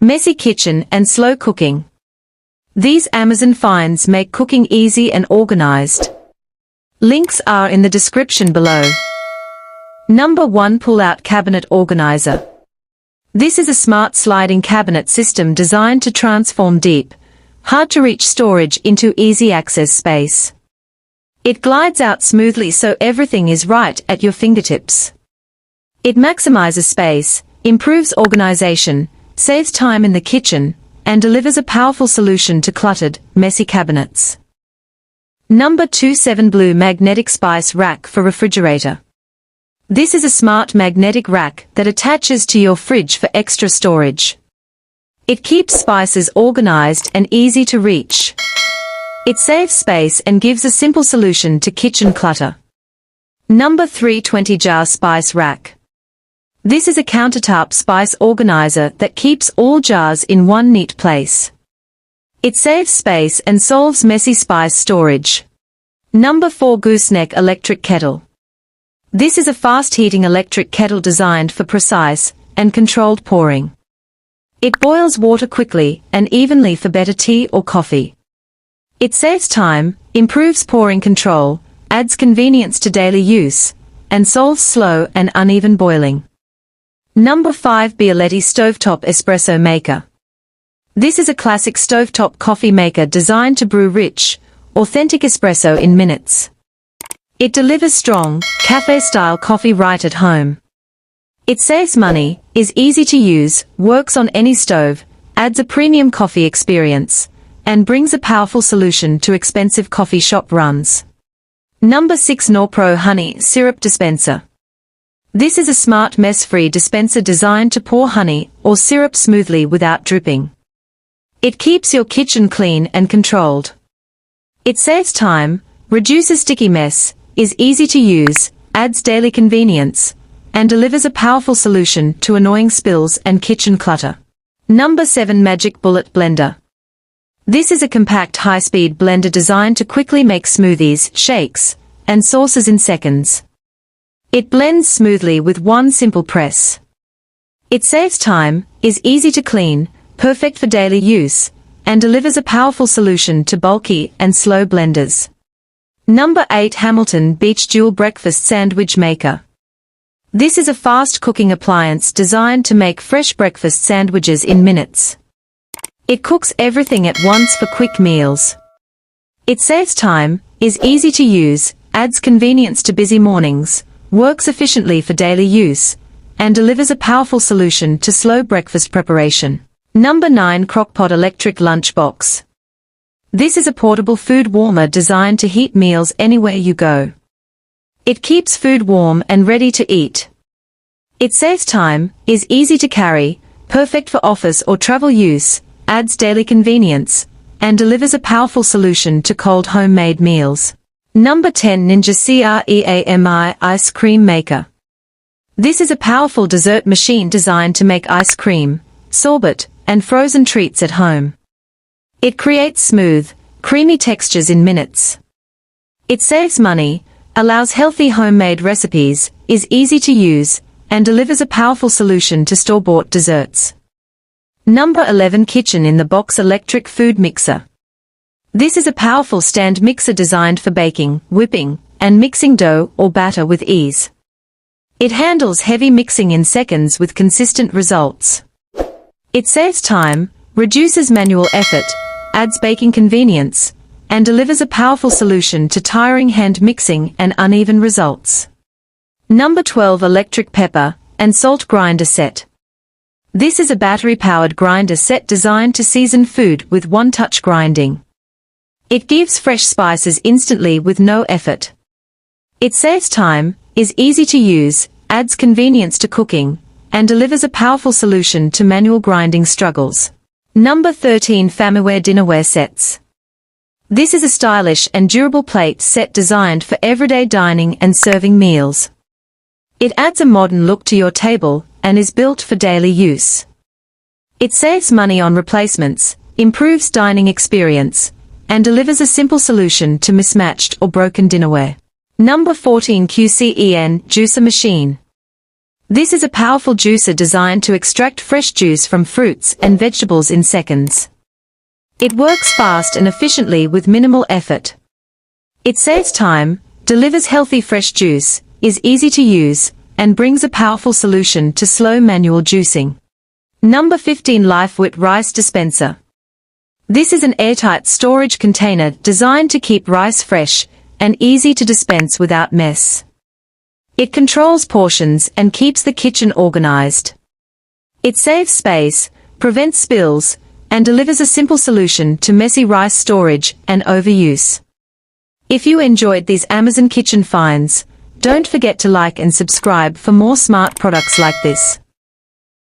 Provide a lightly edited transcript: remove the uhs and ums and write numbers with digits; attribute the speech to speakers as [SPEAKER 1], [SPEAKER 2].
[SPEAKER 1] messy kitchen and slow cooking. These Amazon finds make cooking easy and organized. Links are in the description below. Number 1. Pull-out cabinet organizer. This is a smart sliding cabinet system designed to transform deep, hard-to-reach storage into easy access space. It glides out smoothly so everything is right at your fingertips. It maximizes space, improves organization, saves time in the kitchen, and delivers a powerful solution to cluttered, messy cabinets. Number 2. 7 Blue Magnetic Spice Rack for Refrigerator. This is a smart magnetic rack that attaches to your fridge for extra storage. It keeps spices organized and easy to reach. It saves space and gives a simple solution to kitchen clutter. Number 3. 20 Jar Spice Rack. This is a countertop spice organizer that keeps all jars in one neat place. It saves space and solves messy spice storage. Number 4. Gooseneck Electric Kettle. This is a fast-heating electric kettle designed for precise and controlled pouring. It boils water quickly and evenly for better tea or coffee. It saves time, improves pouring control, adds convenience to daily use, and solves slow and uneven boiling. Number 5. Bialetti Stovetop Espresso Maker. This is a classic stovetop coffee maker designed to brew rich, authentic espresso in minutes. It delivers strong, cafe-style coffee right at home. It saves money, is easy to use, works on any stove, adds a premium coffee experience, and brings a powerful solution to expensive coffee shop runs. Number 6. Norpro Honey Syrup Dispenser. This is a smart mess-free dispenser designed to pour honey or syrup smoothly without dripping. It keeps your kitchen clean and controlled. It saves time, reduces sticky mess, is easy to use, adds daily convenience, and delivers a powerful solution to annoying spills and kitchen clutter. Number 7. Magic Bullet Blender. This is a compact high-speed blender designed to quickly make smoothies, shakes, and sauces in seconds. It blends smoothly with one simple press. It saves time, is easy to clean, perfect for daily use, and delivers a powerful solution to bulky and slow blenders. Number 8. Hamilton Beach Dual Breakfast Sandwich Maker. This is a fast cooking appliance designed to make fresh breakfast sandwiches in minutes. It cooks everything at once for quick meals. It saves time, is easy to use, adds convenience to busy mornings, works efficiently for daily use, and delivers a powerful solution to slow breakfast preparation. Number 9. Crockpot Electric Lunchbox. This is a portable food warmer designed to heat meals anywhere you go. It keeps food warm and ready to eat. It saves time, is easy to carry, perfect for office or travel use, adds daily convenience, and delivers a powerful solution to cold homemade meals. Number 10. Ninja CREAMi Ice Cream Maker. This is a powerful dessert machine designed to make ice cream, sorbet, and frozen treats at home. It creates smooth, creamy textures in minutes. It saves money, allows healthy homemade recipes, is easy to use, and delivers a powerful solution to store-bought desserts. Number 11. Kitchen in the Box Electric Food Mixer. This is a powerful stand mixer designed for baking, whipping, and mixing dough or batter with ease. It handles heavy mixing in seconds with consistent results. It saves time, reduces manual effort, adds baking convenience, and delivers a powerful solution to tiring hand mixing and uneven results. Number 12. Electric Pepper and Salt Grinder Set. This is a battery-powered grinder set designed to season food with one-touch grinding. It gives fresh spices instantly with no effort. It saves time, is easy to use, adds convenience to cooking, and delivers a powerful solution to manual grinding struggles. Number 13. Famyware Dinnerware Sets. This is a stylish and durable plate set designed for everyday dining and serving meals. It adds a modern look to your table and is built for daily use. It saves money on replacements, improves dining experience, and delivers a simple solution to mismatched or broken dinnerware. Number 14. QCEN Juicer Machine. This is a powerful juicer designed to extract fresh juice from fruits and vegetables in seconds. It works fast and efficiently with minimal effort. It saves time, delivers healthy fresh juice, is easy to use, and brings a powerful solution to slow manual juicing. Number 15. LifeWit Rice Dispenser. This is an airtight storage container designed to keep rice fresh and easy to dispense without mess. It controls portions and keeps the kitchen organized. It saves space, prevents spills, and delivers a simple solution to messy rice storage and overuse. If you enjoyed these Amazon kitchen finds, don't forget to like and subscribe for more smart products like this.